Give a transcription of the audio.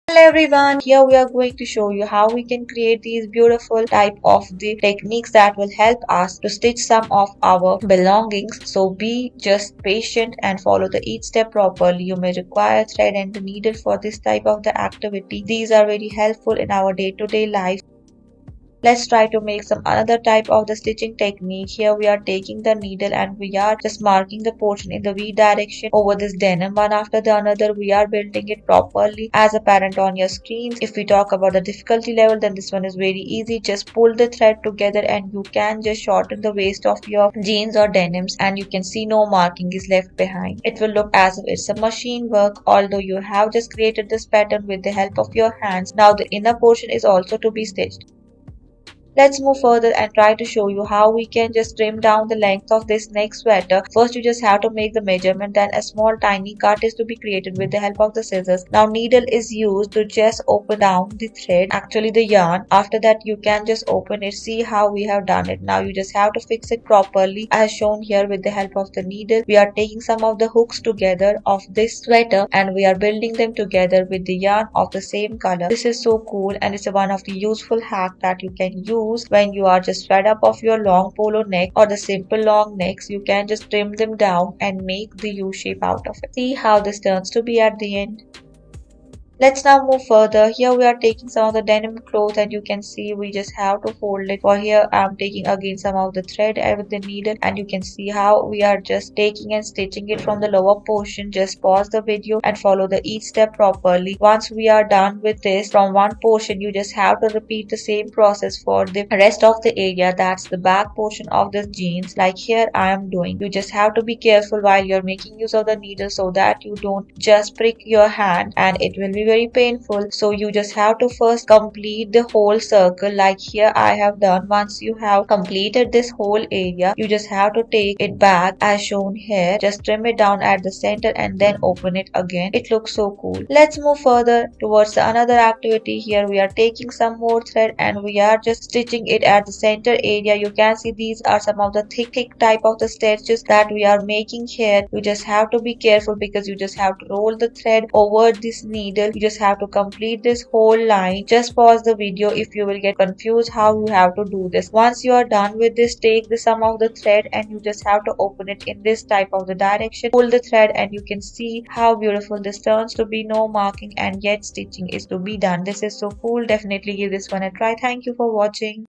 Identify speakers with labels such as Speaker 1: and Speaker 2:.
Speaker 1: Hello everyone, here we are going to show you how we can create these beautiful type of the techniques that will help us to stitch some of our belongings. So be just patient and follow the each step properly. You may require thread and the needle for this type of the activity. These are very helpful in our day-to-day life. Let's try to make some another type of the stitching technique. Here we are taking the needle and we are just marking the portion in the V direction over this denim one after the another. We are building it properly as apparent on your screens. If we talk about the difficulty level, then this one is very easy. Just pull the thread together and you can just shorten the waist of your jeans or denims and you can see no marking is left behind. It will look as if it's a machine work, although you have just created this pattern with the help of your hands. Now the inner portion is also to be stitched. Let's move further and try to show you how we can just trim down the length of this neck sweater. First you just have to make the measurement, then a small tiny cut is to be created with the help of the scissors. Now needle is used to just open down the thread, actually the yarn. After that you can just open it, see how we have done it. Now you just have to fix it properly as shown here with the help of the needle. We are taking some of the hooks together of this sweater and we are building them together with the yarn of the same color. This is so cool and it's one of the useful hack that you can use when you are just fed up of your long polo neck or the simple long necks. You can just trim them down and make the U shape out of it. See how this turns to be at the end. Let's now move further. Here we are taking some of the denim cloth and you can see we just have to fold it. For here I'm taking again some of the thread with the needle and you can see how we are just taking and stitching it from the lower portion. Just pause the video and follow the each step properly. Once we are done with this from one portion, you just have to repeat the same process for the rest of the area. That's the back portion of the jeans like here I am doing. You just have to be careful while you're making use of the needle so that you don't just prick your hand and it will be very painful. So you just have to first complete the whole circle like here I have done. Once you have completed this whole area, you just have to take it back as shown here. Just trim it down at the center and then open it again. It looks so cool. Let's move further towards another activity. Here we are taking some more thread and we are just stitching it at the center area. You can see these are some of the thick type of the stitches that we are making here. You just have to be careful because you just have to roll the thread over this needle. You just have to complete this whole line. Just pause the video if you will get confused how you have to do this. Once you are done with this, take the sum of the thread and you just have to open it in this type of the direction. Pull the thread and you can see how beautiful this turns to be. No marking and yet stitching is to be done. This is so cool. Definitely give this one a try. Thank you for watching.